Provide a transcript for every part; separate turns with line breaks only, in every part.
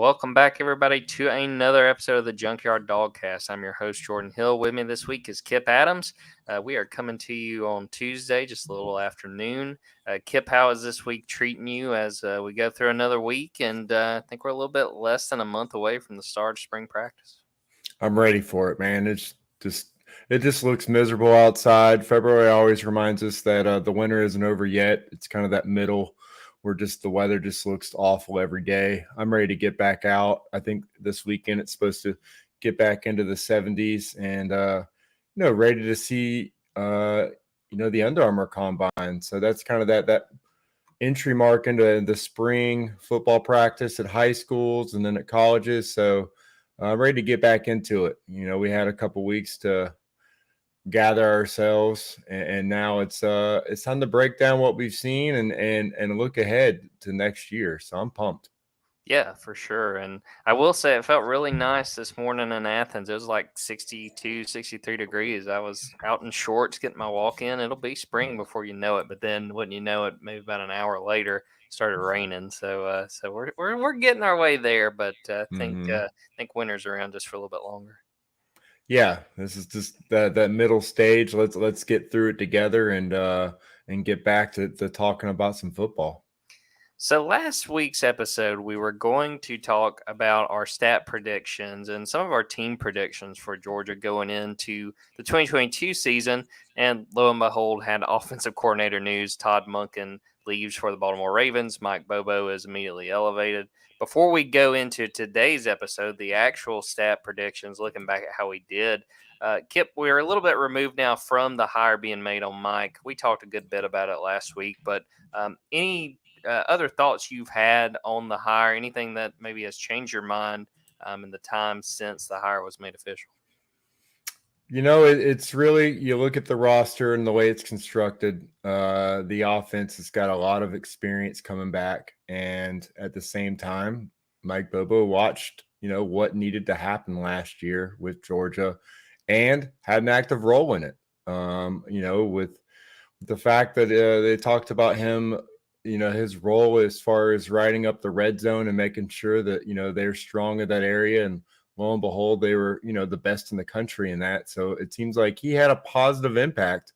welcome back, everybody, to another episode of the Junkyard Dawgcast. I'm your host, Jordan Hill. With me this week is Kipp Adams. We are coming to you on Tuesday, just a little afternoon. Kipp, how is this week treating you as we go through another week? And I think we're a little bit less than a month away from the start of spring practice.
I'm ready for it, man. It just looks miserable outside. February always reminds us that the winter isn't over yet. It's kind of that middle where just the weather just looks awful every day. I'm ready to get back out. I think this weekend it's supposed to get back into the 70s and ready to see the Under Armour combine. So that's kind of that entry mark into the spring football practice at high schools and then at colleges. So I'm ready to get back into it. We had a couple weeks to gather ourselves, and now it's time to break down what we've seen and look ahead to next year. So I'm pumped.
Yeah, for sure. And I will say it felt really nice this morning in Athens. It was like 62, 63 degrees. I was out in shorts getting my walk in. It'll be spring before you know it. But then wouldn't you know it, maybe about an hour later, it started raining. So we're getting our way there. But think winter's around just for a little bit longer.
Yeah, this is just that middle stage. Let's get through it together and get back to talking about some football.
So last week's episode, we were going to talk about our stat predictions and some of our team predictions for Georgia going into the 2022 season. And lo and behold, had offensive coordinator news. Todd Monken leaves for the Baltimore Ravens. Mike Bobo is immediately elevated. Before we go into today's episode, the actual stat predictions, looking back at how we did, Kipp, we're a little bit removed now from the hire being made on Mike. We talked a good bit about it last week, but any other thoughts you've had on the hire? Anything that maybe has changed your mind in the time since the hire was made official?
It's really, you look at the roster and the way it's constructed. The offense has got a lot of experience coming back, and at the same time, Mike Bobo watched what needed to happen last year with Georgia, and had an active role in it. With the fact that they talked about him, his role as far as riding up the red zone and making sure that they're strong in that area, and lo and behold, they were, the best in the country in that. So it seems like he had a positive impact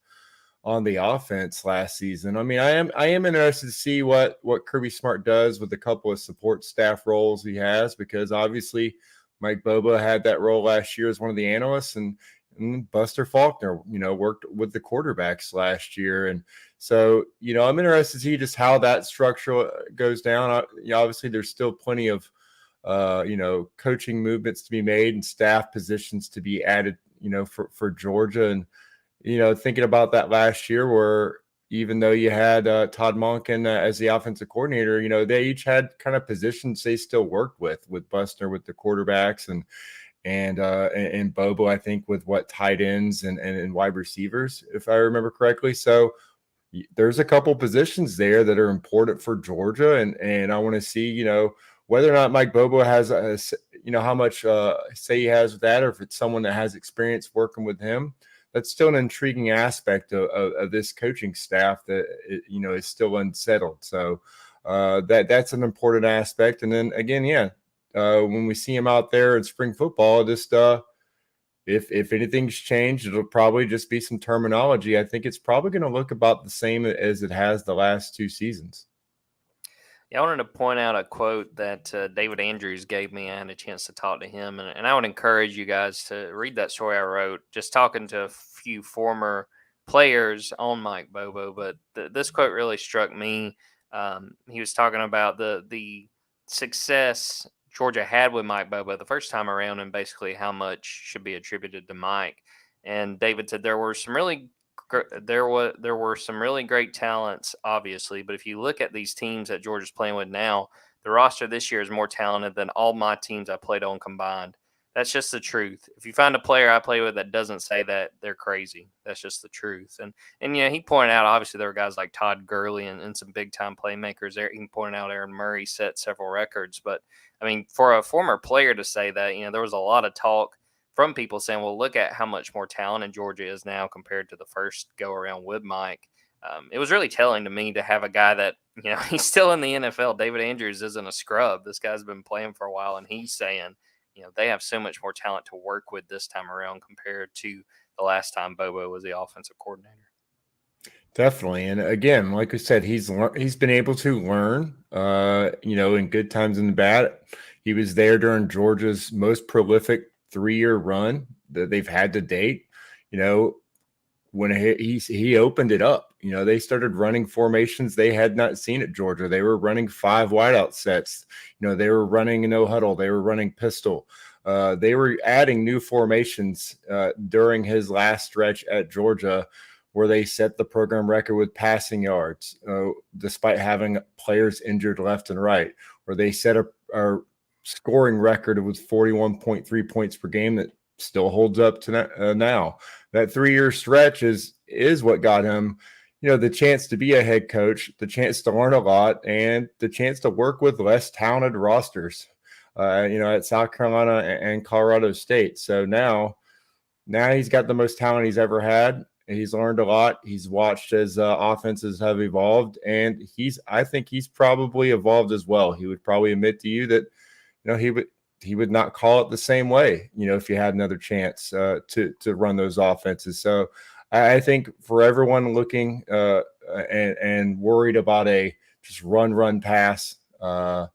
on the offense last season. I mean, I am interested to see what Kirby Smart does with a couple of support staff roles he has, because obviously Mike Bobo had that role last year as one of the analysts, and Buster Faulkner, worked with the quarterbacks last year. And so, I'm interested to see just how that structure goes down. Obviously, there's still plenty of coaching movements to be made and staff positions to be added, for Georgia. And, thinking about that last year, where even though you had Todd Monken as the offensive coordinator, they each had kind of positions they still worked with Buster with the quarterbacks and Bobo, I think, with tight ends and wide receivers, if I remember correctly. So there's a couple positions there that are important for Georgia, and I want to see, whether or not Mike Bobo has, how much say he has with that, or if it's someone that has experience working with him. That's still an intriguing aspect of this coaching staff that, is still unsettled. So that's an important aspect. And then again, when we see him out there in spring football, just if anything's changed, it'll probably just be some terminology. I think it's probably going to look about the same as it has the last two seasons.
Yeah, I wanted to point out a quote that David Andrews gave me. I had a chance to talk to him, and I would encourage you guys to read that story I wrote, just talking to a few former players on Mike Bobo. But this quote really struck me. He was talking about the success Georgia had with Mike Bobo the first time around, and basically how much should be attributed to Mike. And David said there were some really great talents, obviously, but if you look at these teams that Georgia's playing with now, the roster this year is more talented than all my teams I played on combined. That's just the truth. If you find a player I play with that doesn't say that, they're crazy. That's just the truth. And he pointed out, obviously, there were guys like Todd Gurley and some big-time playmakers there. He pointed out Aaron Murray set several records. But, I mean, for a former player to say that, there was a lot of talk from people saying, well, look at how much more talented Georgia is now compared to the first go-around with Mike. It was really telling to me to have a guy that, He's still in the NFL. David Andrews isn't a scrub. This guy's been playing for a while, and he's saying, they have so much more talent to work with this time around compared to the last time Bobo was the offensive coordinator.
Definitely. And again, like I said, he's been able to learn, in good times and bad. He was there during Georgia's most prolific 3-year run that they've had to date. When he opened it up, they started running formations they had not seen at Georgia. They were running 5 wideout sets. They were running no huddle. They were running pistol. They were adding new formations during his last stretch at Georgia, where they set the program record with passing yards, despite having players injured left and right, where they set a scoring record with 41.3 points per game that still holds up to now. That 3-year stretch is what got him, the chance to be a head coach, the chance to learn a lot, and the chance to work with less talented rosters, at South Carolina and Colorado State. So now he's got the most talent he's ever had. He's learned a lot. He's watched as offenses have evolved, and I think he's probably evolved as well. He would probably admit to you that, he would not call it the same way, if you had another chance to run those offenses. So I think for everyone looking and worried about a just run, pass, I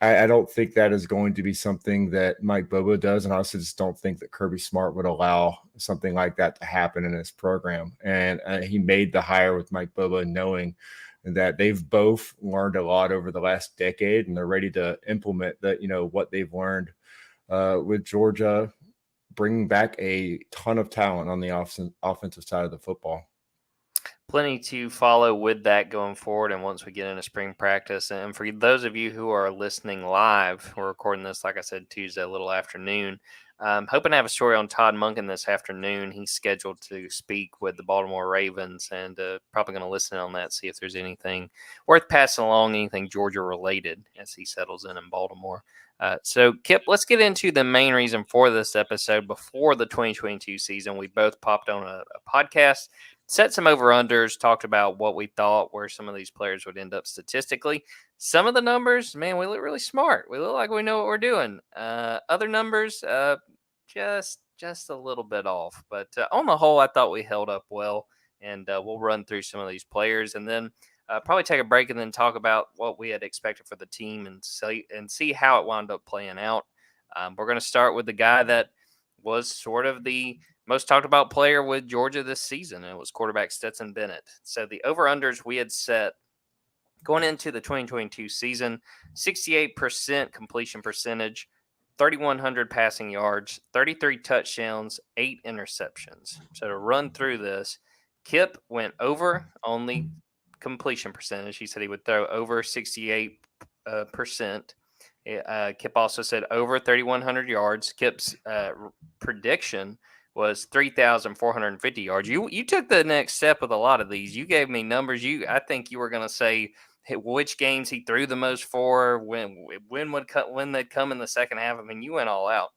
don't think that is going to be something that Mike Bobo does. And I also just don't think that Kirby Smart would allow something like that to happen in his program. And he made the hire with Mike Bobo knowing that they've both learned a lot over the last decade, and they're ready to implement that, what they've learned with Georgia, bringing back a ton of talent on the offensive side of the football.
Plenty to follow with that going forward, and once we get into spring practice. And for those of you who are listening live, we're recording this, like I said, Tuesday, a little afternoon. Hoping to have a story on Todd Monken this afternoon. He's scheduled to speak with the Baltimore Ravens, and probably going to listen on that, see if there's anything worth passing along, anything Georgia related as he settles in Baltimore. So, Kipp, let's get into the main reason for this episode. Before the 2022 season, we both popped on a podcast, set some over-unders, talked about what we thought where some of these players would end up statistically. Some of the numbers, man, we look really smart. We look like we know what we're doing. Other numbers, just a little bit off. But on the whole, I thought we held up well, and we'll run through some of these players, and then probably take a break and then talk about what we had expected for the team and see how it wound up playing out. We're going to start with the guy that was sort of the most talked about player with Georgia this season, and it was quarterback Stetson Bennett. So the over-unders we had set going into the 2022 season, 68% completion percentage, 3,100 passing yards, 33 touchdowns, 8 interceptions. So to run through this, Kipp went over on the completion percentage. He said he would throw over 68%. Kipp also said over 3,100 yards. Kipp's prediction was 3,450 yards. You took the next step with a lot of these. You gave me numbers. I think you were going to say which games he threw the most for, when they'd come in the second half. I mean, you went all out.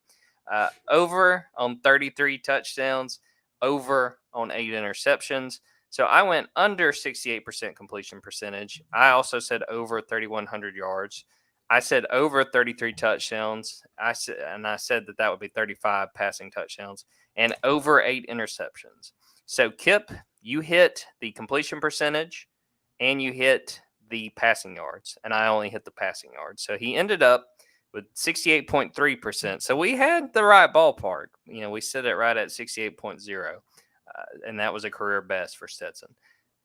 Over on 33 touchdowns, over on 8 interceptions. So I went under 68% completion percentage. I also said over 3,100 yards. I said over 33 touchdowns. I said that would be 35 passing touchdowns and over 8 interceptions. So Kipp, you hit the completion percentage and you hit the passing yards, and I only hit the passing yards. So he ended up with 68.3%. So we had the right ballpark. We set it right at 68.0, and that was a career best for Stetson.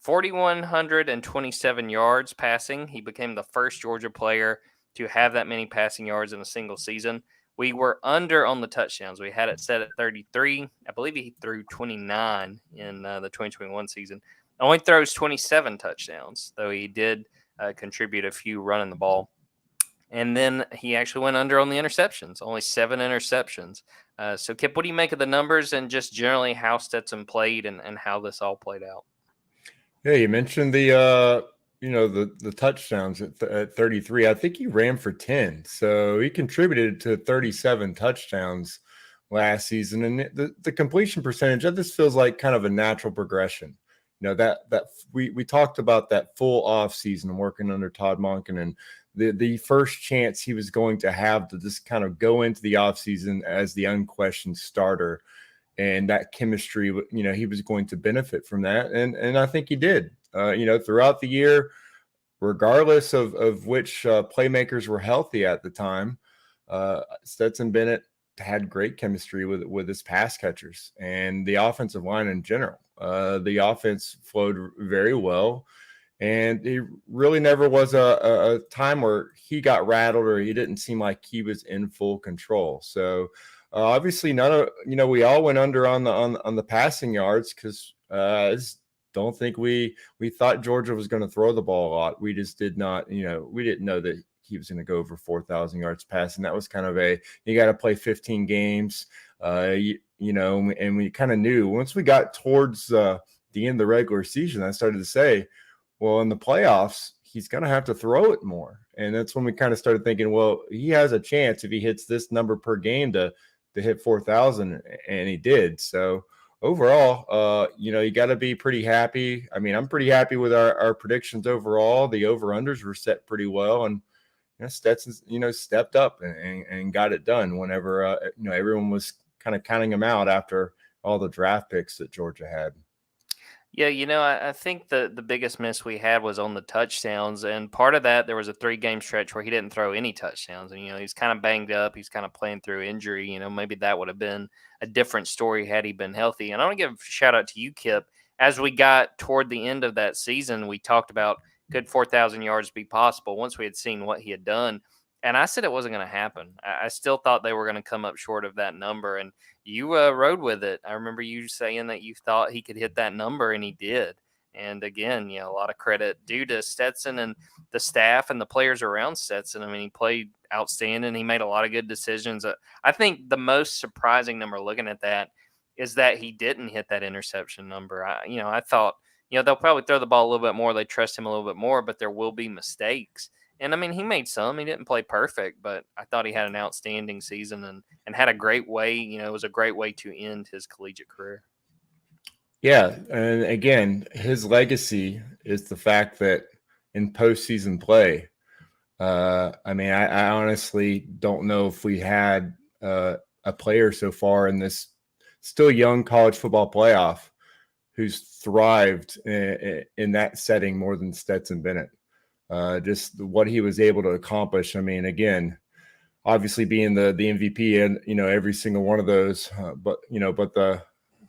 4,127 yards passing. He became the first Georgia player to have that many passing yards in a single season. We were under on the touchdowns. We had it set at 33. I believe he threw 29 in the 2021 season. Only throws 27 touchdowns, though he did contribute a few running the ball. And then he actually went under on the interceptions, only 7 interceptions. So, Kipp, what do you make of the numbers and just generally how Stetson played and how this all played out?
Yeah, you mentioned the touchdowns at 33. I think he ran for 10. So he contributed to 37 touchdowns last season. And the completion percentage, that just feels like kind of a natural progression. that we talked about that full off season working under Todd Monken, and the first chance he was going to have to just kind of go into the offseason as the unquestioned starter, and that chemistry, he was going to benefit from that. And I think he did, throughout the year, regardless of which playmakers were healthy at the time. Stetson Bennett had great chemistry with his pass catchers and the offensive line in general. The offense flowed very well. And it really never was a time where he got rattled or he didn't seem like he was in full control. So obviously, we all went under on the passing yards because I just don't think we thought Georgia was going to throw the ball a lot. We just did not, we didn't know that he was going to go over 4,000 yards passing. That was kind of you got to play 15 games, and we kind of knew once we got towards the end of the regular season, I started to say, well, in the playoffs, he's going to have to throw it more. And that's when we kind of started thinking, well, he has a chance if he hits this number per game to hit 4,000, and he did. So overall, you got to be pretty happy. I mean, I'm pretty happy with our predictions overall. The over-unders were set pretty well, and Stetson, stepped up and got it done whenever, everyone was kind of counting him out after all the draft picks that Georgia had.
Yeah, I think the biggest miss we had was on the touchdowns, and part of that, there was a 3-game stretch where he didn't throw any touchdowns, and he's kind of banged up, he's kind of playing through injury. Maybe that would have been a different story had he been healthy. And I want to give a shout out to you, Kipp. As we got toward the end of that season, we talked about could 4,000 yards be possible once we had seen what he had done. And I said it wasn't going to happen. I still thought they were going to come up short of that number. And you rode with it. I remember you saying that you thought he could hit that number, and he did. And again, a lot of credit due to Stetson and the staff and the players around Stetson. I mean, he played outstanding. He made a lot of good decisions. I think the most surprising number looking at that is that he didn't hit that interception number. I thought, they'll probably throw the ball a little bit more. They trust him a little bit more, but there will be mistakes. And I mean, he made some. He didn't play perfect, but I thought he had an outstanding season and had a great way. It was a great way to end his collegiate career.
Yeah, and again, his legacy is the fact that in postseason play, I mean, I honestly don't know if we had a player so far in this still young college football playoff who's thrived in that setting more than Stetson Bennett. Just what he was able to accomplish. I mean, again, obviously being the MVP and every single one of those, but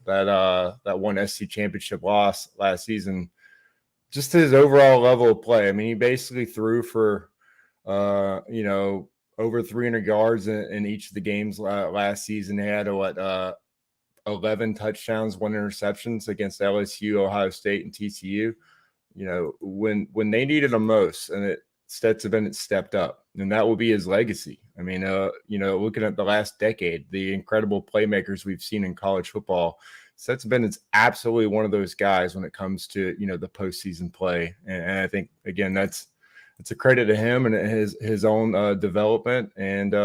that one SC championship loss last season, just his overall level of play. I mean, he basically threw for over 300 yards in each of the games last season. He had 11 touchdowns, 1 interceptions against LSU, Ohio State, and TCU. When they needed him most, and Stetson Bennett stepped up, and that will be his legacy. I mean, looking at the last decade, the incredible playmakers we've seen in college football, Stetson Bennett's absolutely one of those guys when it comes to the postseason play, and I think again it's a credit to him and his own development, and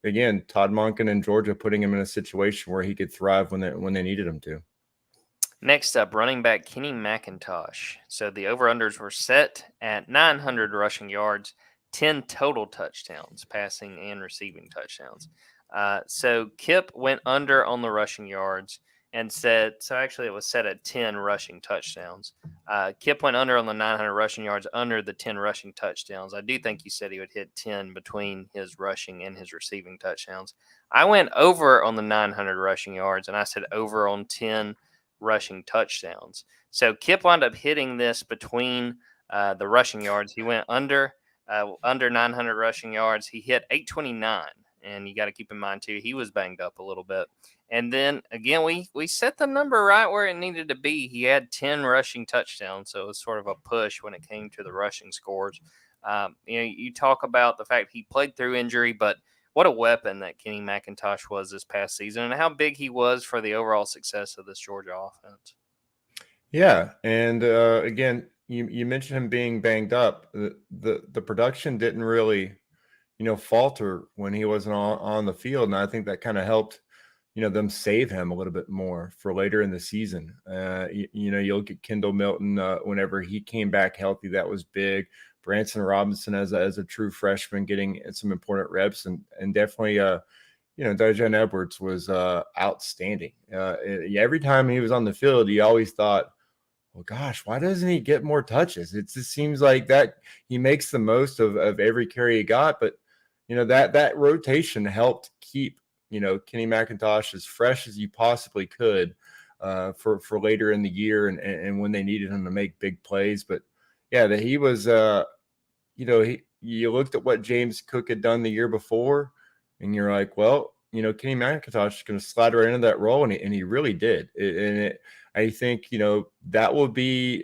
again, Todd Monken and Georgia putting him in a situation where he could thrive when they needed him to.
Next up, running back Kenny McIntosh. So the over-unders were set at 900 rushing yards, 10 total touchdowns, passing and receiving touchdowns. So Kipp went under on the rushing yards and actually it was set at 10 rushing touchdowns. Kipp went under on the 900 rushing yards, under the 10 rushing touchdowns. I do think you said he would hit 10 between his rushing and his receiving touchdowns. I went over on the 900 rushing yards, and I said over on 10 rushing touchdowns. So Kipp wound up hitting this between the rushing yards. He went under 900 rushing yards. He hit 829, and you got to keep in mind too, he was banged up a little bit. And then again, we set the number right where it needed to be. He had 10 rushing touchdowns, so it was sort of a push when it came to the rushing scores. You talk about the fact he played through injury, but what a weapon that Kenny McIntosh was this past season, and how big he was for the overall success of this Georgia offense.
Yeah, and again, you mentioned him being banged up. The production didn't really, falter when he wasn't on the field, and I think that kind of helped them save him a little bit more for later in the season. You look at Kendall Milton whenever he came back healthy, that was big. Branson Robinson as a true freshman getting some important reps, and definitely Daijun Edwards was outstanding. Every time he was on the field, you always thought, well, gosh, why doesn't he get more touches? It just seems like that he makes the most of every carry he got. But, that rotation helped keep, Kenny McIntosh as fresh as you possibly could for later in the year and when they needed him to make big plays. But, yeah, that he was, you looked at what James Cook had done the year before, and you're like, well, Kenny McIntosh is going to slide right into that role, and he really did. I think, that will be,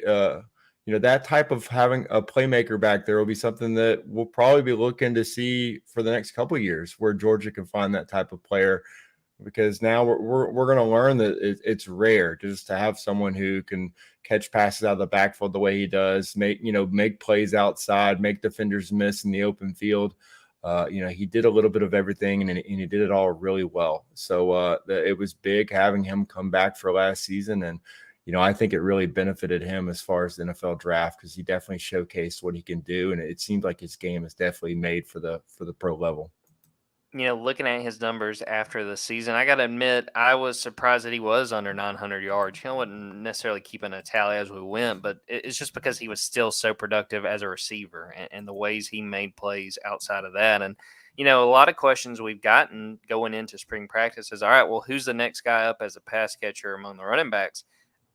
that type of having a playmaker back there will be something that we'll probably be looking to see for the next couple of years, where Georgia can find that type of player, because now we're going to learn that it's rare just to have someone who can catch passes out of the backfield the way he does, make plays outside, make defenders miss in the open field. He did a little bit of everything, and he did it all really well. So it was big having him come back for last season. And, I think it really benefited him as far as the NFL draft, because he definitely showcased what he can do. And it seems like his game is definitely made for the pro level.
Looking at his numbers after the season, I got to admit, I was surprised that he was under 900 yards. He wasn't necessarily keeping a tally as we went, but it's just because he was still so productive as a receiver, and the ways he made plays outside of that. And, a lot of questions we've gotten going into spring practice is, all right, well, who's the next guy up as a pass catcher among the running backs?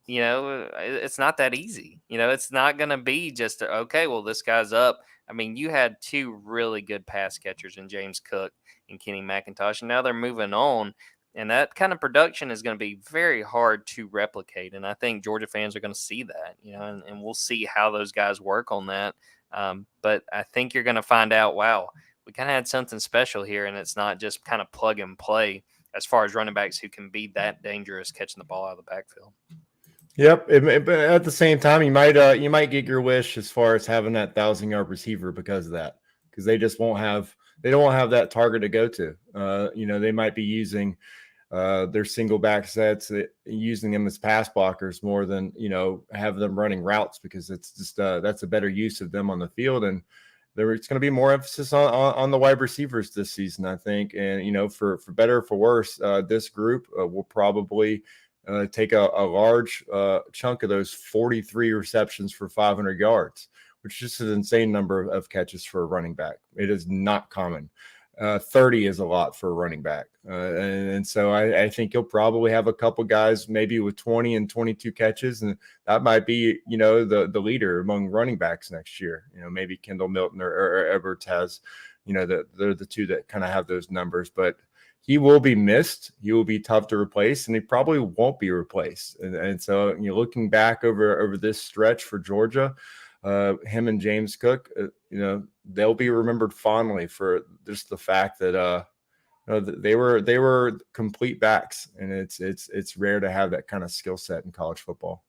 It's not that easy. It's not going to be just, okay, well, this guy's up. I mean, you had two really good pass catchers in James Cook and Kenny McIntosh, and now they're moving on. And that kind of production is going to be very hard to replicate. And I think Georgia fans are going to see that, and we'll see how those guys work on that. But I think you're going to find out, wow, we kind of had something special here, and it's not just kind of plug and play as far as running backs who can be that dangerous catching the ball out of the backfield.
Yep, but at the same time, you might get your wish as far as having that 1,000-yard receiver because of that, because they don't have that target to go to. They might be using their single back sets, using them as pass blockers more than have them running routes, because it's just that's a better use of them on the field. And it's going to be more emphasis on the wide receivers this season, I think. And for better or for worse, this group will probably take a large chunk of those 43 receptions for 500 yards, which is just an insane number of catches for a running back. It is not common. 30 is a lot for a running back. And so I think you'll probably have a couple guys maybe with 20 and 22 catches, and that might be, the leader among running backs next year. Maybe Kendall Milton or Edwards has, they're the two that kind of have those numbers. But he will be missed. He will be tough to replace, and he probably won't be replaced. And so, looking back over this stretch for Georgia, him and James Cook, they'll be remembered fondly for just the fact that they were complete backs, and it's rare to have that kind of skill set in college football.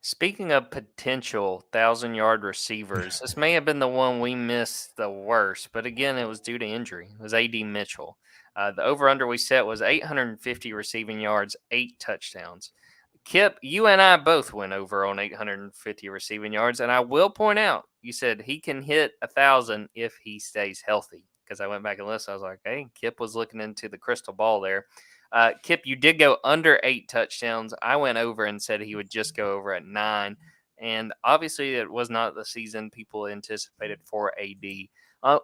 Speaking
of potential 1,000-yard receivers, this may have been the one we missed the worst, but again, it was due to injury. It was A.D. Mitchell. The over-under we set was 850 receiving yards, 8 touchdowns. Kipp, you and I both went over on 850 receiving yards, and I will point out, you said he can hit 1,000 if he stays healthy, because I went back and listened. I was like, hey, Kipp was looking into the crystal ball there. Kipp, you did go under 8 touchdowns. I went over and said he would just go over at 9, and obviously it was not the season people anticipated for AD.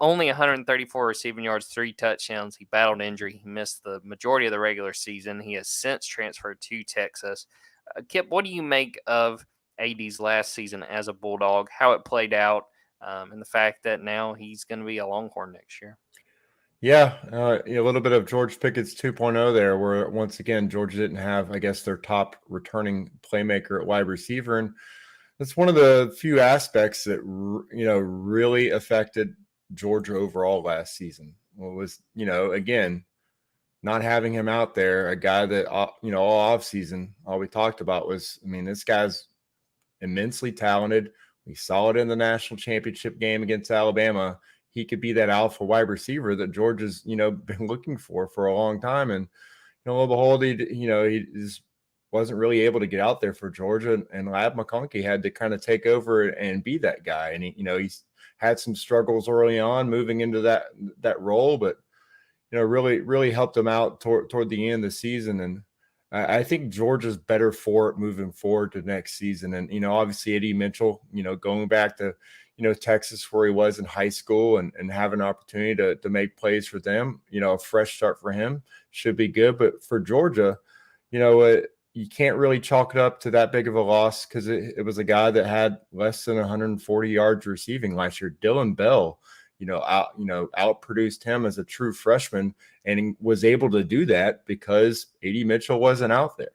Only 134 receiving yards, 3 touchdowns. He battled injury. He missed the majority of the regular season. He has since transferred to Texas. Kipp, what do you make of AD's last season as a Bulldog, how it played out, and the fact that now he's going to be a Longhorn next year?
Yeah, a little bit of George Pickett's 2.0 there, where once again, Georgia didn't have, I guess, their top returning playmaker at wide receiver. And that's one of the few aspects that, really affected Georgia overall last season. Was, again, not having him out there, a guy that, all offseason, all we talked about was, this guy's immensely talented. We saw it in the national championship game against Alabama. He could be that alpha wide receiver that Georgia's, been looking for a long time. And, lo and behold, he wasn't really able to get out there for Georgia, and Lab McConkey had to kind of take over and be that guy. And he's had some struggles early on moving into that role, but really helped him out toward the end of the season. And I think Georgia's better for it moving forward to next season. And obviously Eddie Mitchell, going back to Texas where he was in high school and have an opportunity to make plays for them, a fresh start for him should be good. But for Georgia, you can't really chalk it up to that big of a loss because it was a guy that had less than 140 yards receiving last year. Dylan Bell, outproduced him as a true freshman and was able to do that because A.D. Mitchell wasn't out there.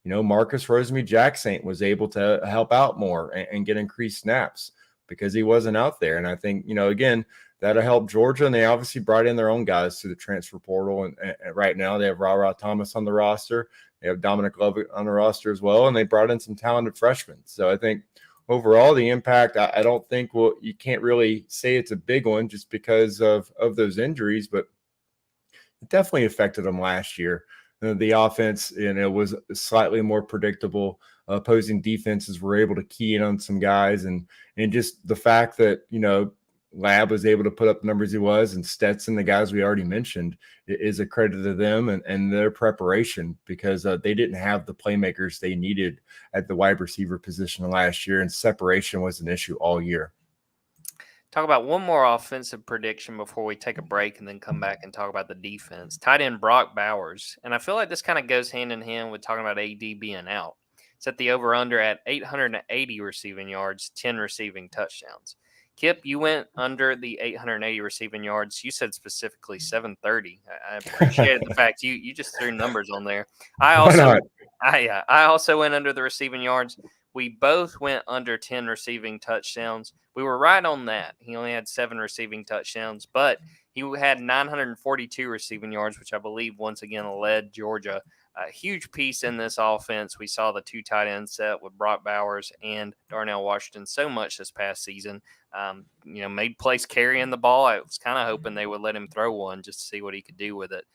Marcus Rosemy-Jacksaint was able to help out more and get increased snaps because he wasn't out there. And I think, again, that'll help Georgia. And they obviously brought in their own guys through the transfer portal. And right now they have Ra Thomas on the roster. They have Dominic Lovett on the roster as well. And they brought in some talented freshmen. So I think overall, the impact, I don't think you can't really say it's a big one just because of those injuries, but it definitely affected them last year. The offense, was slightly more predictable. Opposing defenses were able to key in on some guys, and just the fact that Lab was able to put up the numbers he was, and Stetson, the guys we already mentioned, is a credit to them and their preparation because they didn't have the playmakers they needed at the wide receiver position last year, and separation was an issue all year.
Talk about one more offensive prediction before we take a break and then come back and talk about the defense. Tight end Brock Bowers. And I feel like this kind of goes hand in hand with talking about AD being out. Set the over-under at 880 receiving yards, 10 receiving touchdowns. Kipp, you went under the 880 receiving yards. You said specifically 730. I appreciated the fact you just threw numbers on there. I also went under the receiving yards. We both went under 10 receiving touchdowns. We were right on that. He only had 7 receiving touchdowns, but he had 942 receiving yards, which I believe once again led Georgia. A huge piece in this offense. We saw the 2 tight end set with Brock Bowers and Darnell Washington so much this past season. Made plays carrying the ball. I was kind of hoping they would let him throw one just to see what he could do with it.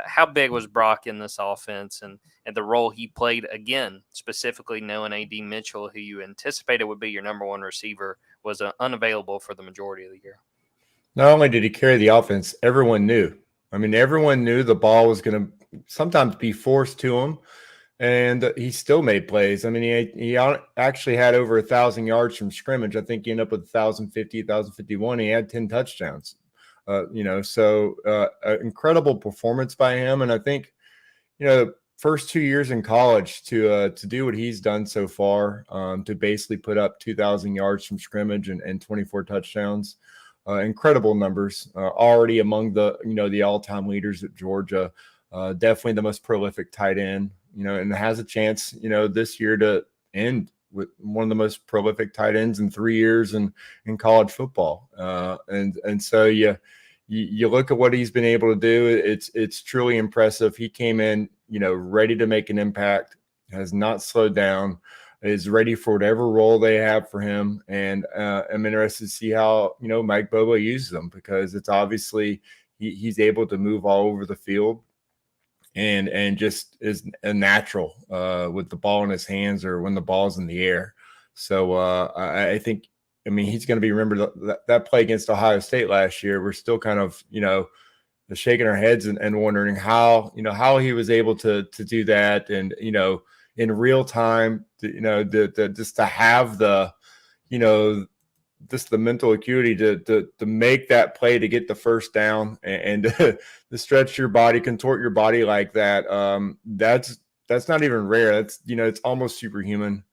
How big was Brock in this offense and the role he played, again, specifically knowing A.D. Mitchell, who you anticipated would be your number one receiver, was unavailable for the majority of the year?
Not only did he carry the offense, everyone knew. Everyone knew the ball was going to sometimes be forced to him, and he still made plays. He actually had over 1,000 yards from scrimmage. I think he ended up with 1,050, 1,051. He had 10 touchdowns. Incredible performance by him. And I think, first 2 years in college to do what he's done so far, to basically put up 2,000 yards from scrimmage and 24 touchdowns, incredible numbers, already among the all-time leaders at Georgia, definitely the most prolific tight end, and has a chance, this year to end with one of the most prolific tight ends in 3 years in college football. And so you look at what he's been able to do. It's truly impressive. He came in, ready to make an impact, has not slowed down, is ready for whatever role they have for him. And I'm interested to see how, Mike Bobo uses him, because it's obviously he's able to move all over the field and just is a natural with the ball in his hands or when the ball's in the air. So I think, he's going to be remembered. That play against Ohio State last year, we're still kind of, shaking our heads and wondering how he was able to do that. And, in real time, just to have the, just the mental acuity to make that play, to get the first down and to stretch your body, contort your body like that. That's not even rare. That's, it's almost superhuman.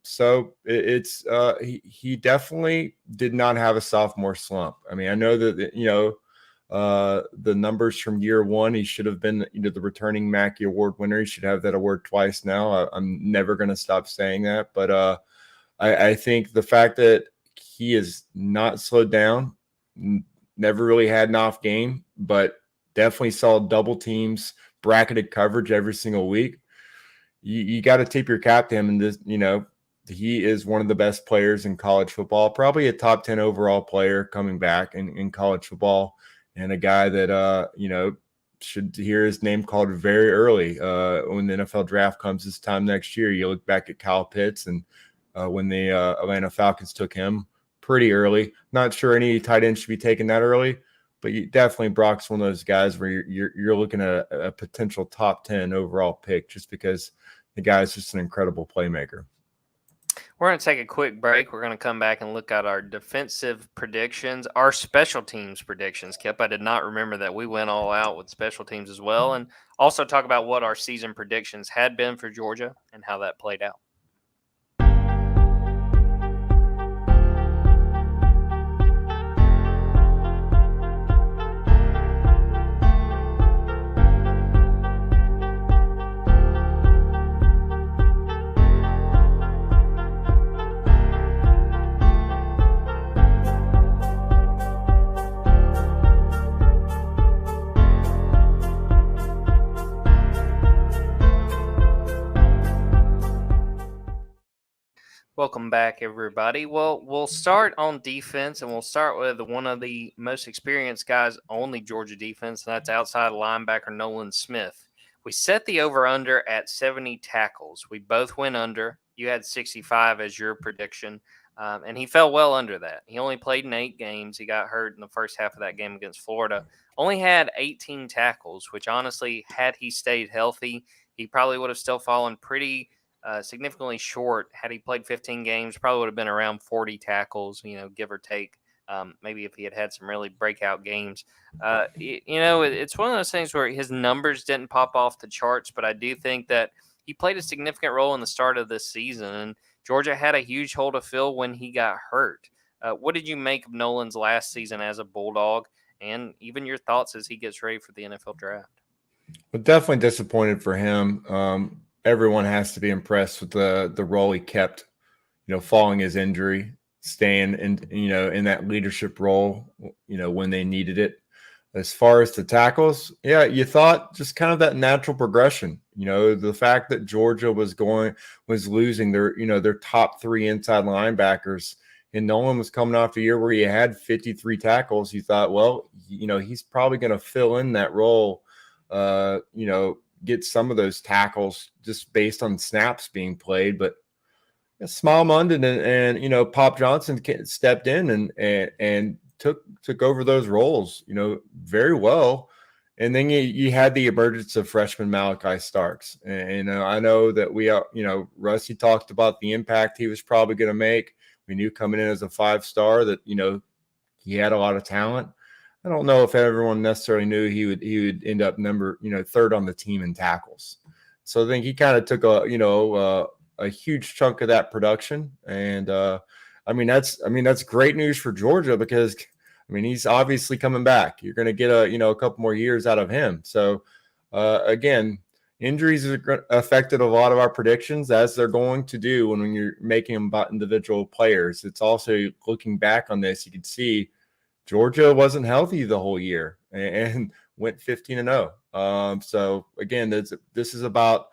So he definitely did not have a sophomore slump. I know that, the numbers from year one, he should have been, the returning Mackey Award winner. He should have that award twice now. I'm never going to stop saying that. But I think the fact that he is not slowed down, never really had an off game, but definitely saw double teams, bracketed coverage every single week. You got to tip your cap to him. And this, he is one of the best players in college football, probably a top 10 overall player coming back in college football, and a guy that, should hear his name called very early when the NFL draft comes this time next year. You look back at Kyle Pitts and when the Atlanta Falcons took him pretty early. Not sure any tight end should be taken that early, but definitely Brock's one of those guys where you're looking at a potential top 10 overall pick just because the guy's just an incredible playmaker.
We're going to take a quick break. We're going to come back and look at our defensive predictions, our special teams predictions. Kipp, I did not remember that we went all out with special teams as well, and also talk about what our season predictions had been for Georgia and how that played out. Welcome back, everybody. Well, we'll start on defense, and we'll start with one of the most experienced guys on the Georgia defense, and that's outside linebacker Nolan Smith. We set the over-under at 70 tackles. We both went under. You had 65 as your prediction, and he fell well under that. He only played in 8 games. He got hurt in the first half of that game against Florida. Only had 18 tackles, which honestly, had he stayed healthy, he probably would have still fallen pretty significantly short. Had he played 15 games, probably would have been around 40 tackles, give or take. Maybe if he had some really breakout games. It's one of those things where his numbers didn't pop off the charts, but I do think that he played a significant role in the start of this season, and Georgia had a huge hole to fill when he got hurt. What did you make of Nolan's last season as a Bulldog, and even your thoughts as he gets ready for the NFL draft?
Well, definitely disappointed for him. Everyone has to be impressed with the role he kept, following his injury, staying in that leadership role, when they needed it. As far as the tackles, yeah, you thought just kind of that natural progression. The fact that Georgia was losing their top 3 inside linebackers, and Nolan was coming off a year where he had 53 tackles. You thought, well, he's probably going to fill in that role, get some of those tackles just based on snaps being played. But Smile London and Pop Johnson stepped in and took over those roles, very well. And then you had the emergence of freshman Malachi Starks. And I know that Rusty talked about the impact he was probably going to make. We knew coming in as a 5-star that, he had a lot of talent. I don't know if everyone necessarily knew he would end up third on the team in tackles. So I think he kind of took a huge chunk of that production. And that's great news for Georgia because he's obviously coming back. You're going to get a couple more years out of him. So again, injuries affected a lot of our predictions, as they're going to do when you're making them about individual players. It's also looking back on this, you can see Georgia wasn't healthy the whole year and went 15-0. So again, this is about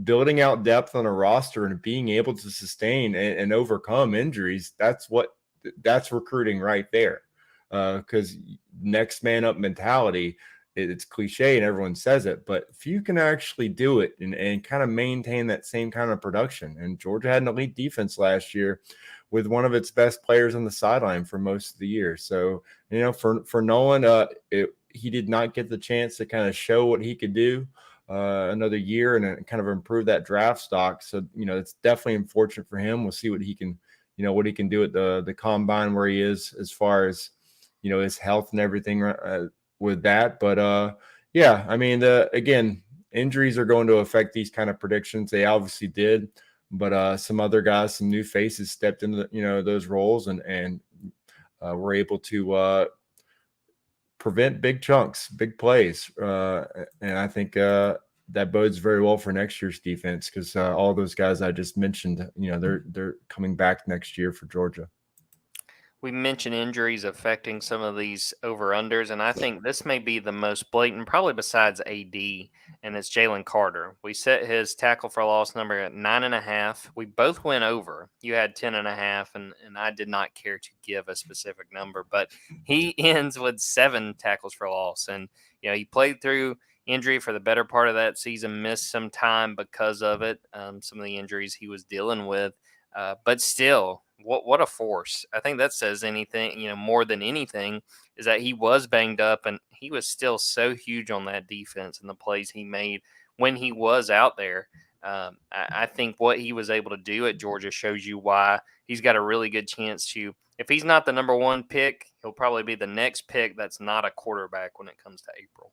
building out depth on a roster and being able to sustain and overcome injuries. That's recruiting right there. Because next man up mentality, it's cliche and everyone says it, but if you can actually do it and kind of maintain that same kind of production, and Georgia had an elite defense last year with one of its best players on the sideline for most of the year. So, for Nolan, he did not get the chance to kind of show what he could do another year and kind of improve that draft stock. So, it's definitely unfortunate for him. We'll see what he can do at the combine where he is as far as, his health and everything with that. But again, injuries are going to affect these kind of predictions. They obviously did, but some other guys, some new faces stepped into those roles and were able to prevent big chunks, big plays. And I think that bodes very well for next year's defense because all those guys I just mentioned, they're coming back next year for Georgia.
We mentioned injuries affecting some of these over-unders, and I think this may be the most blatant, probably besides AD, and it's Jalen Carter. We set his tackle for loss number at 9.5. We both went over. You had 10.5, and I did not care to give a specific number, but he ends with 7 tackles for loss. And, he played through injury for the better part of that season, missed some time because of it, some of the injuries he was dealing with. But still, what a force. I think that says anything, more than anything, is that he was banged up and he was still so huge on that defense and the plays he made when he was out there. I think what he was able to do at Georgia shows you why he's got a really good chance to, if he's not the number one pick, he'll probably be the next pick that's not a quarterback when it comes to April.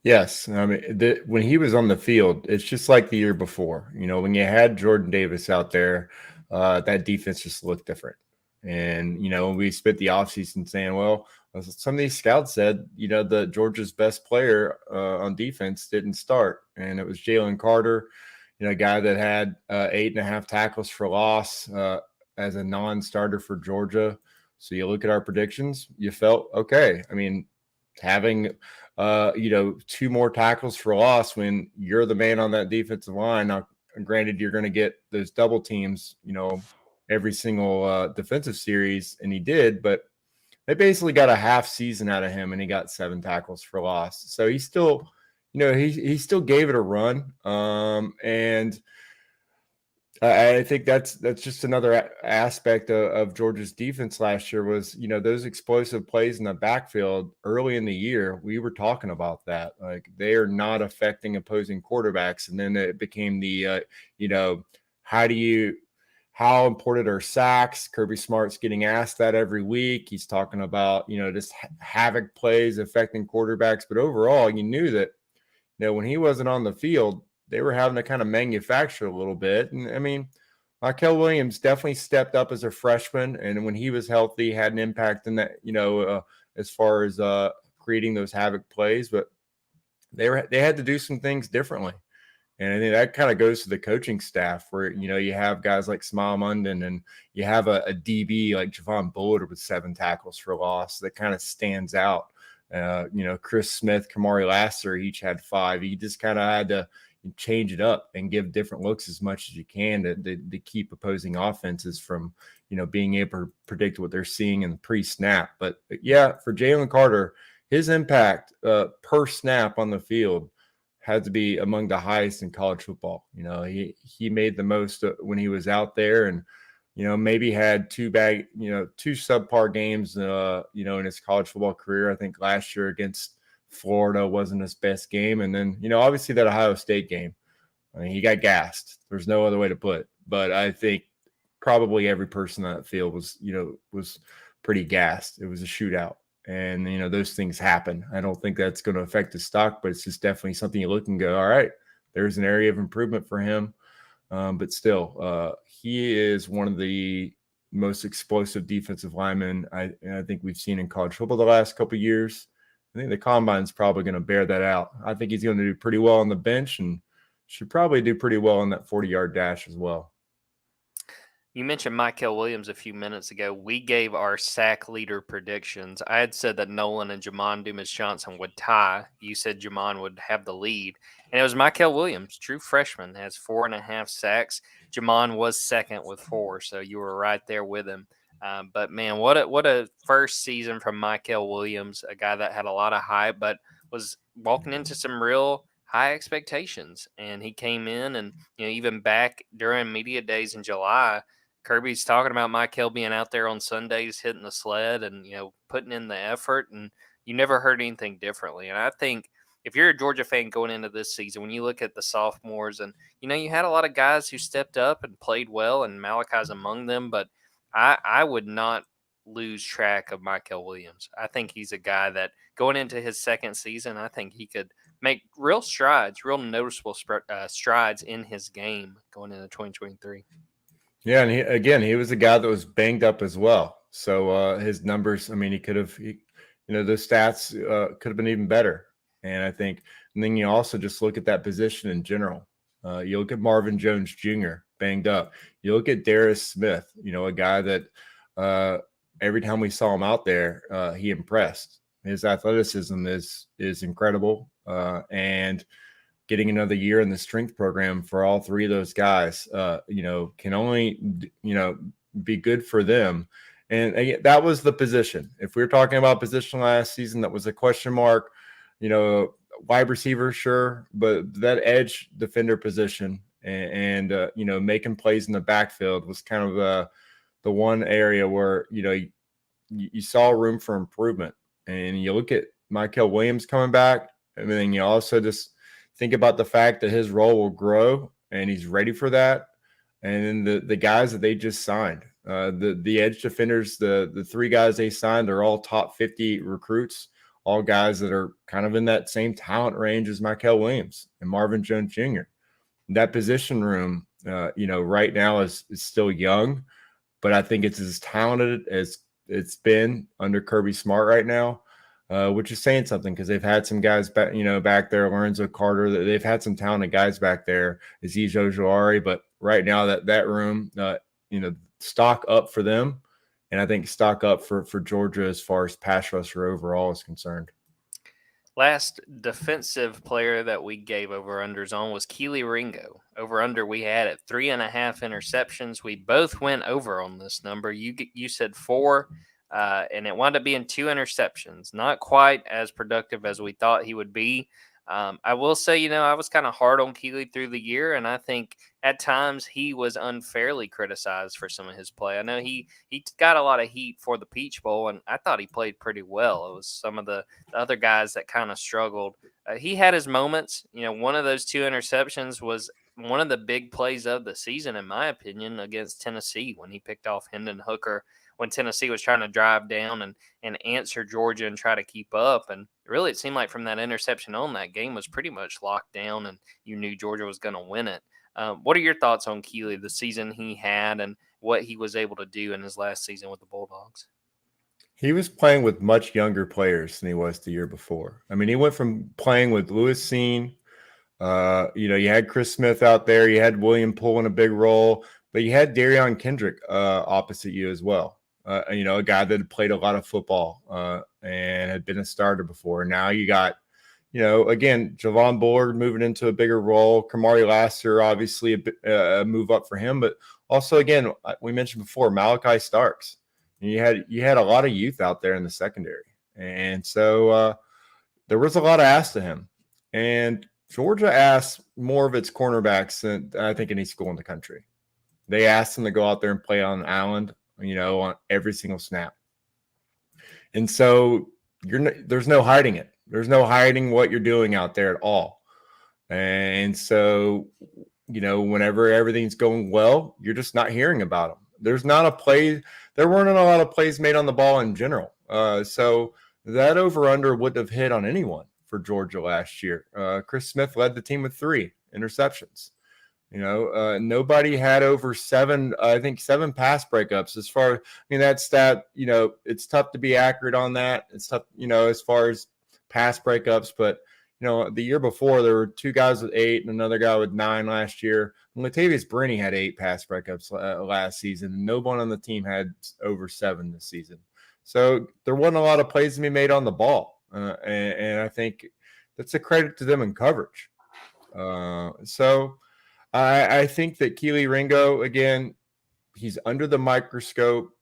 Yes. I mean, when he was on the field, it's just like the year before. When you had Jordan Davis out there, that defense just looked different. And, we spent the offseason saying, well, some of these scouts said, the Georgia's best player on defense didn't start. And it was Jalen Carter, a guy that had 8.5 tackles for loss as a non-starter for Georgia. So you look at our predictions, you felt okay. I mean, having 2 more tackles for loss when you're the man on that defensive line. Now, granted, you're going to get those double teams, every single defensive series, and he did, but they basically got a half season out of him, and he got 7 tackles for loss. So he still, he still gave it a run, and I think that's just another aspect of Georgia's defense last year was, those explosive plays in the backfield early in the year. We were talking about that. Like, they are not affecting opposing quarterbacks. And then it became the, how important are sacks? Kirby Smart's getting asked that every week. He's talking about, just havoc plays affecting quarterbacks. But overall, you knew that, when he wasn't on the field, they were having to kind of manufacture a little bit. And I mean, Mykel Williams definitely stepped up as a freshman. And when he was healthy, had an impact in that, as far as creating those havoc plays, but they had to do some things differently. And I think that kind of goes to the coaching staff where, you have guys like Smile Munden and you have a DB like Javon Bullard with 7 tackles for loss that kind of stands out. Chris Smith, Kamari Lasser, each had 5. You just kind of had to change it up and give different looks as much as you can to keep opposing offenses from, being able to predict what they're seeing in the pre-snap. But yeah, for Jalen Carter, his impact per snap on the field had to be among the highest in college football. He made the most when he was out there, and maybe had 2 subpar games in his college football career. I think last year against Florida wasn't his best game. And then, obviously that Ohio State game, I mean, he got gassed. There's no other way to put it. But I think probably every person on that field was pretty gassed. It was a shootout. And, those things happen. I don't think that's going to affect his stock, but it's just definitely something you look and go, all right, there's an area of improvement for him. But still, he is one of the most explosive defensive linemen I think we've seen in college football the last couple of years. I think the combine's probably going to bear that out. I think he's going to do pretty well on the bench and should probably do pretty well on that 40-yard dash as well.
You mentioned Mykel Williams a few minutes ago. We gave our sack leader predictions. I had said that Nolan and Jamon Dumas-Johnson would tie. You said Jamon would have the lead. And it was Mykel Williams, true freshman, has 4.5 sacks. Jamon was second with 4, so you were right there with him. But man, what a first season from Mykel Williams, a guy that had a lot of hype, but was walking into some real high expectations. And he came in, and even back during media days in July, Kirby's talking about Mykel being out there on Sundays hitting the sled and putting in the effort, and you never heard anything differently. And I think if you're a Georgia fan going into this season, when you look at the sophomores, and you had a lot of guys who stepped up and played well, and Malachi's among them, but I would not lose track of Mykel Williams. I think he's a guy that going into his second season, I think he could make real strides, real noticeable strides in his game going into 2023.
Yeah, and he was a guy that was banged up as well. So his numbers, I mean, the stats could have been even better. And I think, and then you also just look at that position in general. You look at Marvin Jones Jr. banged up. You look at Darius Smith, a guy that every time we saw him out there, he impressed. His athleticism is incredible. And getting another year in the strength program for all 3 of those guys, can only, be good for them. And again, that was the position. If we were talking about position last season, that was a question mark. wide receiver, sure, but that edge defender position and making plays in the backfield was kind of the one area where you saw room for improvement. And you look at Michael Williams coming back, and then you also just think about the fact that his role will grow and he's ready for that. And then the guys that they just signed, the edge defenders, the three guys they signed are all top 50 recruits, all guys that are kind of in that same talent range as Michael Williams and Marvin Jones Jr. That position room, right now is still young, but I think it's as talented as it's been under Kirby Smart right now, which is saying something because they've had some guys back there, Lorenzo Carter. They've had some talented guys back there, Aziz Ojolari, but right now that room, stock up for them, and I think stock up for Georgia as far as pass rusher overall is concerned.
Last defensive player that we gave over-unders on was Keely Ringo. Over-under we had at 3.5 interceptions. We both went over on this number. You said 4, and it wound up being 2 interceptions. Not quite as productive as we thought he would be. I will say, I was kind of hard on Keely through the year, and I think at times he was unfairly criticized for some of his play. I know he got a lot of heat for the Peach Bowl, and I thought he played pretty well. It was some of the other guys that kind of struggled. He had his moments. One of those 2 interceptions was one of the big plays of the season, in my opinion, against Tennessee when he picked off Hendon Hooker when Tennessee was trying to drive down and answer Georgia and try to keep up. And really, it seemed like from that interception on, that game was pretty much locked down, and you knew Georgia was going to win it. What are your thoughts on Keely, the season he had, and what he was able to do in his last season with the Bulldogs?
He was playing with much younger players than he was the year before. I mean, he went from playing with Lewis Seen. You had Chris Smith out there. You had William Poole in a big role, but you had Darion Kendrick opposite you as well. A guy that had played a lot of football and had been a starter before. Now you got, again, Javon Bullard moving into a bigger role. Kamari Lassiter, obviously a move up for him, but also, again, we mentioned before, Malachi Starks. And you had a lot of youth out there in the secondary, and so there was a lot of asked to him. And Georgia asked more of its cornerbacks than I think any school in the country. They asked him to go out there and play on an island, on every single snap. And so there's no hiding it. There's no hiding what you're doing out there at all. And so, whenever everything's going well, you're just not hearing about them. There weren't a lot of plays made on the ball in general. So that over-under wouldn't have hit on anyone for Georgia last year. Chris Smith led the team with 3 interceptions. Nobody had over 7 pass breakups as far, that stat, it's tough to be accurate on that. It's tough, as far as pass breakups, but, the year before there were 2 guys with 8 and another guy with 9 last year. And Latavius Brini had 8 pass breakups last season. No one on the team had over 7 this season. So there wasn't a lot of plays to be made on the ball. And I think that's a credit to them in coverage. So I think that Keely Ringo, again, he's under the microscope.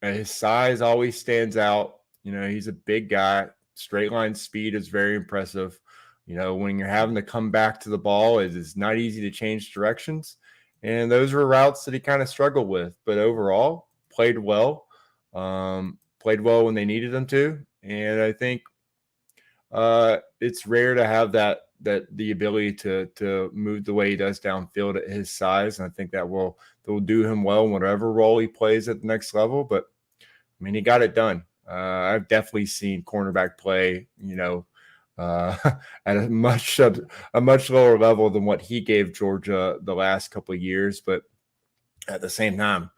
His size always stands out. He's a big guy. Straight line speed is very impressive. When you're having to come back to the ball, it's not easy to change directions. And those were routes that he kind of struggled with. But overall, played well. Played well when they needed him to. And I think it's rare to have that the ability to move the way he does downfield at his size. And I think that will do him well in whatever role he plays at the next level. But he got it done. I've definitely seen cornerback play, at a much lower level than what he gave Georgia the last couple of years. But at the same time,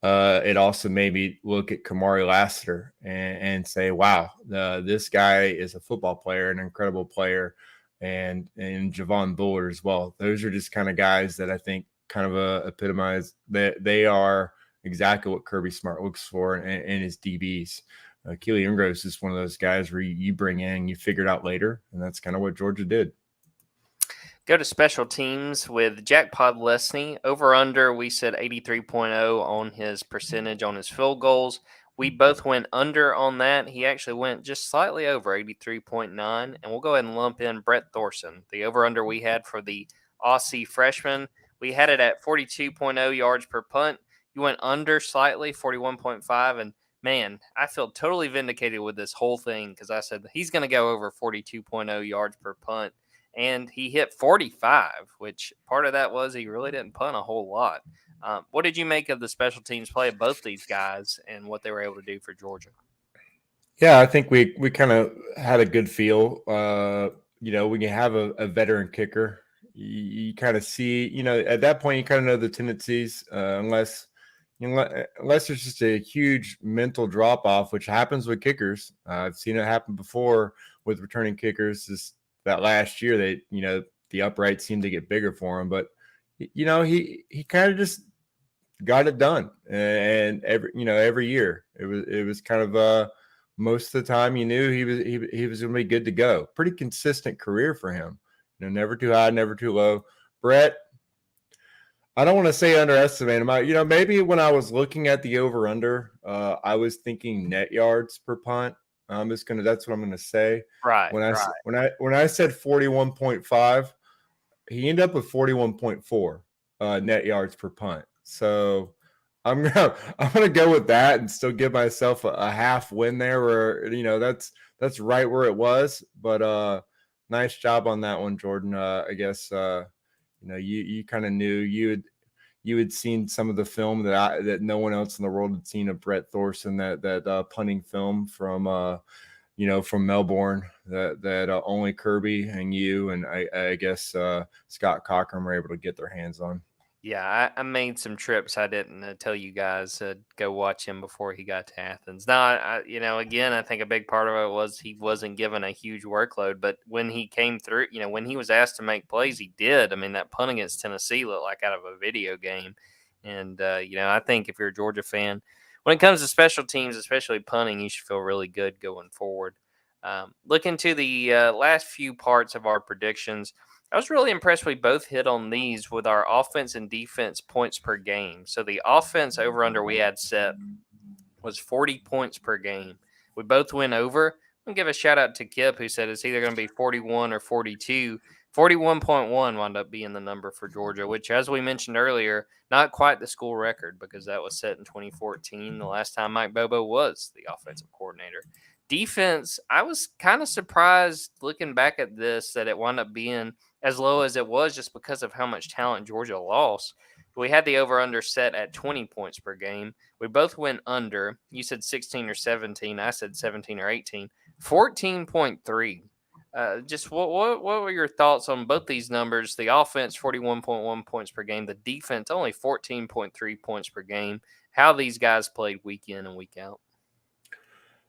it also made me look at Kamari Lassiter and say, wow, this guy is a football player, an incredible player, and Javon Bullard as well. Those are just kind of guys that I think kind of epitomize that they are exactly what Kirby Smart looks for in his DBs. Keely Ringo is just one of those guys where you bring in, you figure it out later, and that's kind of what Georgia did.
Go to special teams with Jack Podlesny. Over under, we said 83.0 on his percentage on his field goals. We both went under on that. He actually went just slightly over 83.9. And we'll go ahead and lump in Brett Thorson. The over-under we had for the Aussie freshman, we had it at 42.0 yards per punt. You went under slightly, 41.5. And man, I feel totally vindicated with this whole thing because I said he's going to go over 42.0 yards per punt. And he hit 45, which part of that was he really didn't punt a whole lot. What did you make of the special teams play of both these guys and what they were able to do for Georgia?
Yeah, I think we kind of had a good feel. When you have a veteran kicker, you kind of see, at that point, you kind of know the tendencies, unless there's just a huge mental drop off, which happens with kickers. I've seen it happen before with returning kickers. Just that last year, the uprights seemed to get bigger for him, but he kind of just got it done, and every year it was kind of most of the time you knew he was going to be good to go. Pretty consistent career for him. Never too high, never too low. Brett, I don't want to say underestimate him. Maybe when I was looking at the over under, I was thinking net yards per punt. That's what I'm gonna say.
Right.
When I said 41.5, he ended up with 41.4 net yards per punt. So I'm gonna go with that and still give myself a half win there, where that's right where it was. But nice job on that one, Jordan. I guess you kind of knew you had seen some of the film that no one else in the world had seen of Brett Thorson, that punting film from from Melbourne that only Kirby and you and I guess Scott Cochran were able to get their hands on.
Yeah, I made some trips. I didn't tell you guys go watch him before he got to Athens. Now, again, I think a big part of it was he wasn't given a huge workload, but when he came through, when he was asked to make plays, he did. I mean, that punt against Tennessee looked like out of a video game. And, I think if you're a Georgia fan, when it comes to special teams, especially punting, you should feel really good going forward. Looking to the last few parts of our predictions, I was really impressed we both hit on these with our offense and defense points per game. So the offense over under we had set was 40 points per game. We both went over. I'm going to give a shout out to Kipp, who said it's either going to be 41 or 42. 41.1 wound up being the number for Georgia, which, as we mentioned earlier, not quite the school record because that was set in 2014, the last time Mike Bobo was the offensive coordinator. Defense, I was kind of surprised looking back at this that it wound up being as low as it was just because of how much talent Georgia lost. We had the over-under set at 20 points per game. We both went under. You said 16 or 17. I said 17 or 18. 14.3. Just what were your thoughts on both these numbers? The offense, 41.1 points per game. The defense, only 14.3 points per game. How these guys played week in and week out.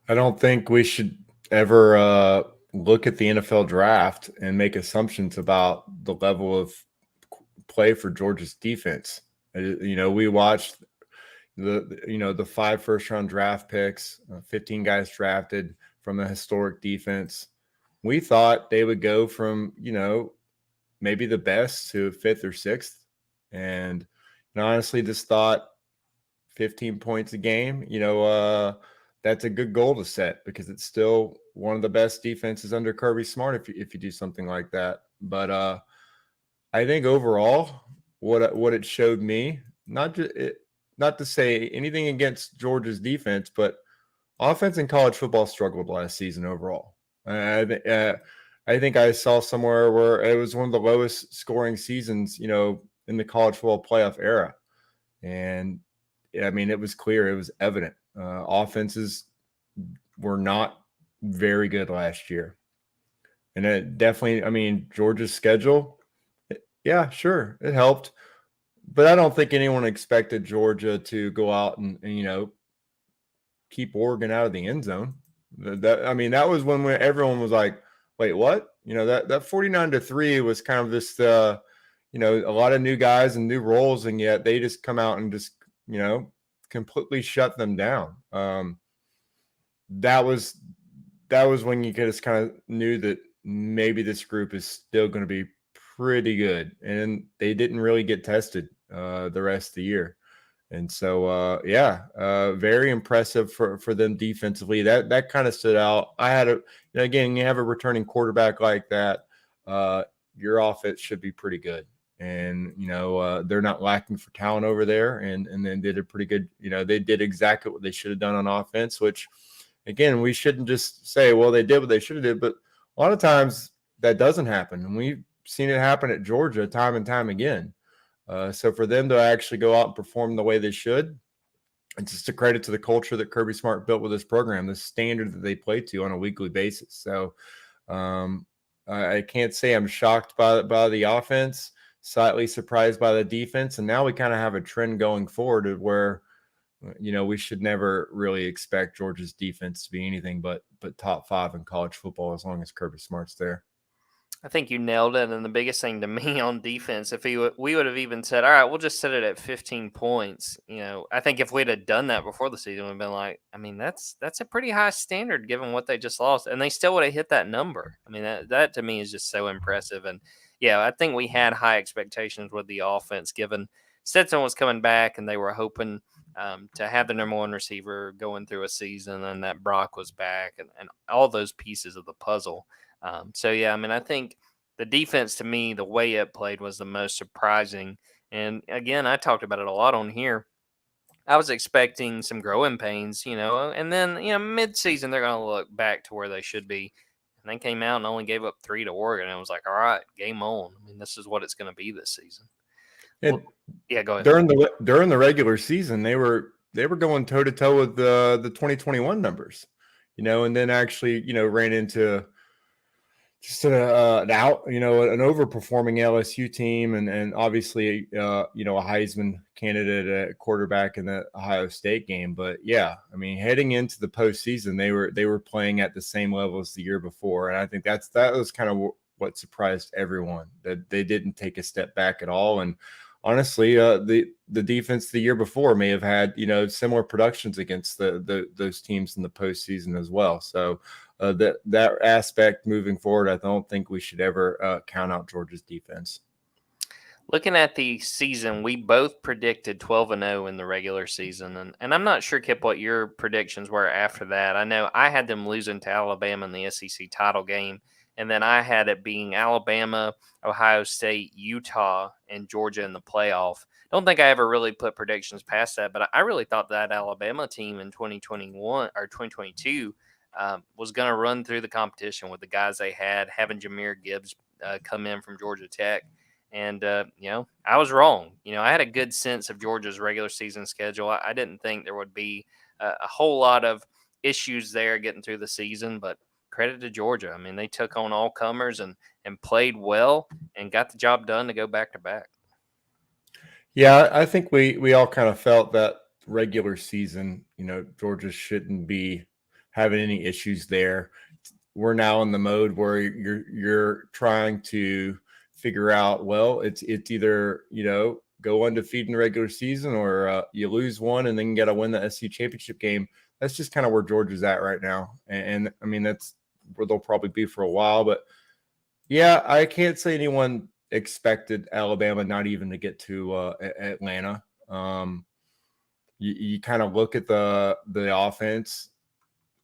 I don't think we should ever look at the NFL draft and make assumptions about the level of play for Georgia's defense. We watched the 5 first-round draft picks, 15 guys drafted from a historic defense. We thought they would go from, maybe the best to 5th or 6th. And honestly, just thought 15 points a game, that's a good goal to set because it's still one of the best defenses under Kirby Smart if you do something like that. But I think overall, what it showed me, not to say anything against Georgia's defense, but offense in college football struggled last season overall. I think I saw somewhere where it was one of the lowest scoring seasons, in the college football playoff era. And it was clear, it was evident. Offenses were not very good last year. And it definitely, Georgia's schedule, yeah, sure, it helped. But I don't think anyone expected Georgia to go out and keep Oregon out of the end zone. That was when everyone was like, wait, what? That 49-3 was kind of this, a lot of new guys and new roles, and yet they just come out and just, completely shut them down. That was when you just kind of knew that maybe this group is still going to be pretty good, and they didn't really get tested the rest of the year. And so, very impressive for them defensively. That kind of stood out. Again, you have a returning quarterback like that, your offense should be pretty good. And, they're not lacking for talent over there. And then did a pretty good, they did exactly what they should have done on offense, which, again, we shouldn't just say, well, they did what they should have did. But a lot of times that doesn't happen. And we've seen it happen at Georgia time and time again. So for them to actually go out and perform the way they should, it's just a credit to the culture that Kirby Smart built with this program, the standard that they play to on a weekly basis. So I can't say I'm shocked by the offense, slightly surprised by the defense. And now we kind of have a trend going forward where, we should never really expect Georgia's defense to be anything but top 5 in college football as long as Kirby Smart's there.
I think you nailed it. And the biggest thing to me on defense, if we would have even said, all right, we'll just set it at 15 points. I think if we'd have done that before the season, we'd been like, I mean, that's a pretty high standard given what they just lost. And they still would have hit that number. I mean, that to me is just so impressive. And yeah, I think we had high expectations with the offense given Stetson was coming back and they were hoping to have the number 1 receiver going through a season and that Brock was back and all those pieces of the puzzle. I think the defense to me, the way it played was the most surprising. And again, I talked about it a lot on here. I was expecting some growing pains, and then, mid-season, they're going to look back to where they should be. And they came out and only gave up 3 to Oregon. And it was like, all right, game on. I mean, this is what it's going to be this season.
Well,
yeah, go ahead.
During the regular season, they were going toe-to-toe with the 2021 numbers, and then actually, ran into just an overperforming LSU team and obviously, a Heisman candidate at quarterback in the Ohio State game. But yeah, I mean, heading into the postseason, they were playing at the same level as the year before. And I think that was kind of what surprised everyone, that they didn't take a step back at all. And honestly, the defense the year before may have had, similar productions against those teams in the postseason as well. So that aspect moving forward, I don't think we should ever count out Georgia's defense.
Looking at the season, we both predicted 12-0 in the regular season. And I'm not sure, Kipp, what your predictions were after that. I know I had them losing to Alabama in the SEC title game. And then I had it being Alabama, Ohio State, Utah, and Georgia in the playoff. Don't think I ever really put predictions past that, but I really thought that Alabama team in 2021 or 2022 was going to run through the competition with the guys they had, having Jahmyr Gibbs come in from Georgia Tech. And, I was wrong. I had a good sense of Georgia's regular season schedule. I didn't think there would be a whole lot of issues there getting through the season, but credit to Georgia. I mean, they took on all comers and played well and got the job done to go back to back.
Yeah, I think we all kind of felt that regular season, Georgia shouldn't be having any issues there. We're now in the mode where you're trying to figure out, well, it's either, go undefeated in the regular season or you lose one and then you got to win the SC championship game. That's just kind of where Georgia's at right now. And I mean, that's where they'll probably be for a while. But yeah, I can't say anyone expected Alabama not even to get to Atlanta. You kind of look at the offense.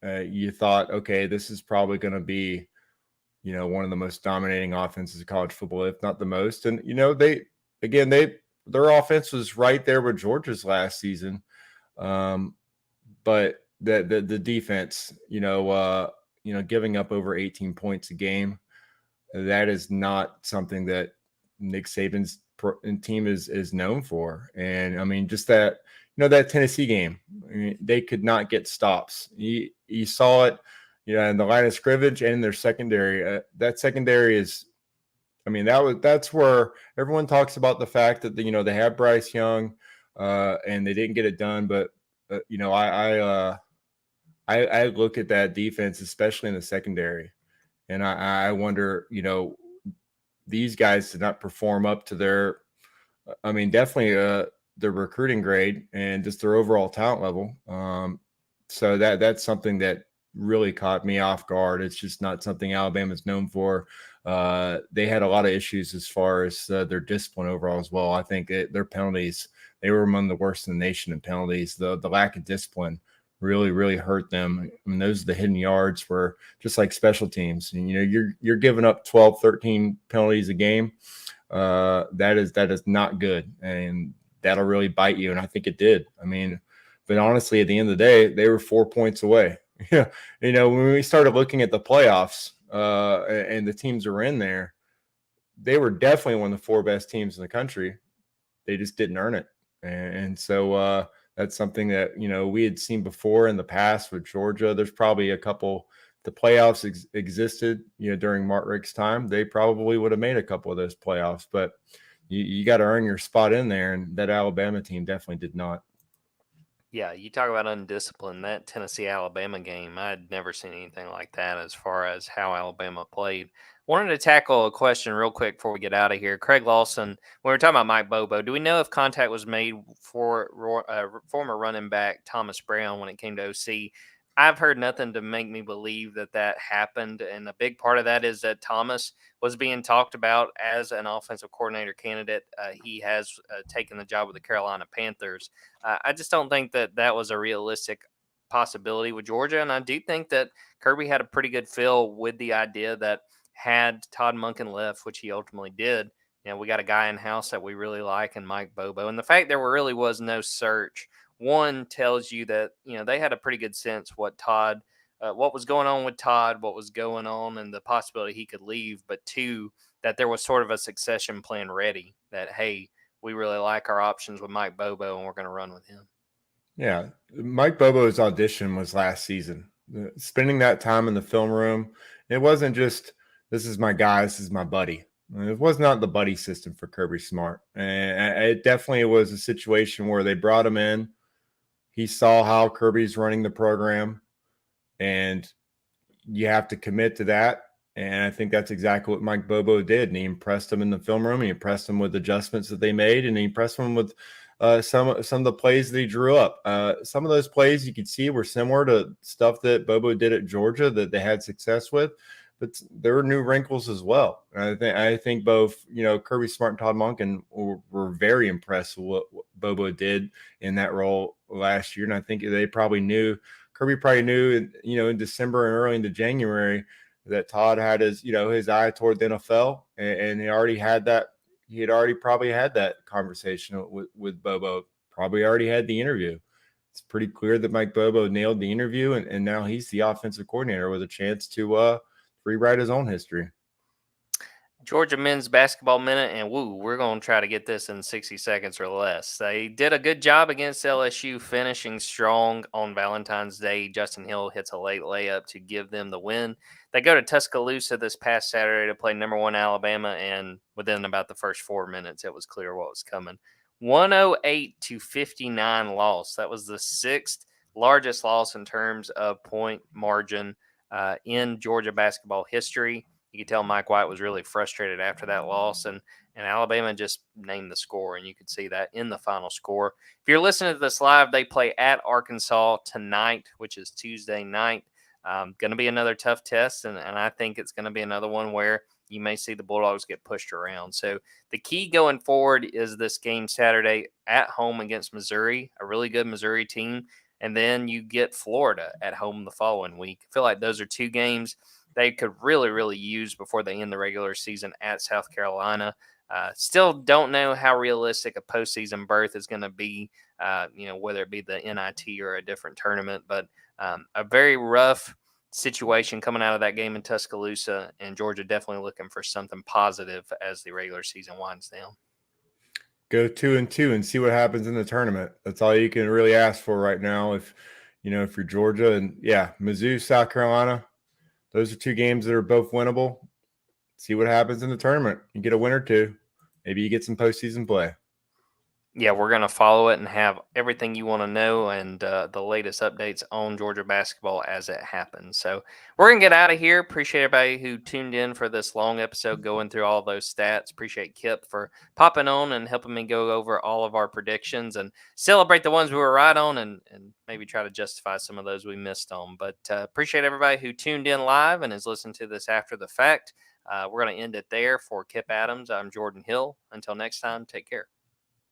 You thought, okay, this is probably going to be, one of the most dominating offenses of college football, if not the most. And, their offense was right there with Georgia's last season. But the defense, giving up over 18 points a game, that is not something that Nick Saban's team is known for. And I mean, just that, that Tennessee game, I mean, they could not get stops. You saw it, in the line of scrimmage and in their secondary. That secondary is, I mean, that's where everyone talks about the fact that, they have Bryce Young and they didn't get it done. But, I look at that defense, especially in the secondary, and I wonder, these guys did not perform up to their, definitely their recruiting grade and just their overall talent level. So that's something that really caught me off guard. It's just not something Alabama's known for. They had a lot of issues as far as their discipline overall as well. I think their penalties, they were among the worst in the nation in penalties. The lack of discipline really hurt them. I mean, those are the hidden yards for just like special teams. And, you're giving up 12, 13 penalties a game. That is not good, and that'll really bite you. And I think it did. I mean, but honestly, at the end of the day, they were 4 points away. When we started looking at the playoffs and the teams that were in there, they were definitely one of the 4 best teams in the country. They just didn't earn it. And so that's something that, we had seen before in the past with Georgia. There's probably a couple, the playoffs existed, during Mark Richt's time, they probably would have made a couple of those playoffs, but you got to earn your spot in there. And that Alabama team definitely did not.
Yeah, you talk about undisciplined. That Tennessee-Alabama game, I'd never seen anything like that as far as how Alabama played. Wanted to tackle a question real quick before we get out of here. Craig Lawson, when we were talking about Mike Bobo, do we know if contact was made for former running back Thomas Brown when it came to OC? I've heard nothing to make me believe that happened, and a big part of that is that Thomas was being talked about as an offensive coordinator candidate. He has taken the job with the Carolina Panthers. I just don't think that was a realistic possibility with Georgia, and I do think that Kirby had a pretty good feel with the idea that had Todd Monken left, which he ultimately did, we got a guy in house that we really like, and Mike Bobo. And the fact there really was no search, one tells you that they had a pretty good sense what was going on with Todd, what was going on, and the possibility he could leave. But two, that there was sort of a succession plan ready. That hey, we really like our options with Mike Bobo, and we're going to run with him.
Yeah, Mike Bobo's audition was last season. Spending that time in the film room, it wasn't just this is my guy, this is my buddy. It was not the buddy system for Kirby Smart, and it definitely was a situation where they brought him in. He saw how Kirby's running the program, and you have to commit to that. And I think that's exactly what Mike Bobo did. And he impressed him in the film room. He impressed him with adjustments that they made, and he impressed him with some of the plays that he drew up. Some of those plays you could see were similar to stuff that Bobo did at Georgia that they had success with, but there were new wrinkles as well. And I think both Kirby Smart and Todd Monken were very impressed with what Bobo did in that role last year, and I think they probably knew. Kirby probably knew, in December and early into January that Todd had his eye toward the NFL, and he already had that. He had already probably had that conversation with Bobo, probably already had the interview. It's pretty clear that Mike Bobo nailed the interview, and now he's the offensive coordinator with a chance to rewrite his own history.
Georgia men's basketball minute, and we're going to try to get this in 60 seconds or less. They did a good job against LSU, finishing strong on Valentine's Day. Justin Hill hits a late layup to give them the win. They go to Tuscaloosa this past Saturday to play number 1 Alabama, and within about the first 4 minutes, it was clear what was coming. 108-59 loss. That was the 6th largest loss in terms of point margin in Georgia basketball history. You could tell Mike White was really frustrated after that loss, and Alabama just named the score, and you could see that in the final score. If you're listening to this live, they play at Arkansas tonight, which is Tuesday night. Going to be another tough test, and I think it's going to be another one where you may see the Bulldogs get pushed around. So the key going forward is this game Saturday at home against Missouri, a really good Missouri team, and then you get Florida at home the following week. I feel like those are two games they could really use before they end the regular season at South Carolina. Still don't know how realistic a postseason berth is going to be, whether it be the NIT or a different tournament, but a very rough situation coming out of that game in Tuscaloosa, and Georgia definitely looking for something positive as the regular season winds down.
Go 2-2 and see what happens in the tournament. That's all you can really ask for right now. If you're Georgia, and Mizzou, South Carolina, those are two games that are both winnable. See what happens in the tournament. You get a win or two. Maybe you get some postseason play.
Yeah, we're going to follow it and have everything you want to know and the latest updates on Georgia basketball as it happens. So we're going to get out of here. Appreciate everybody who tuned in for this long episode going through all those stats. Appreciate Kipp for popping on and helping me go over all of our predictions and celebrate the ones we were right on and maybe try to justify some of those we missed on. But appreciate everybody who tuned in live and is listening to this after the fact. We're going to end it there. For Kipp Adams, I'm Jordan Hill. Until next time, take care.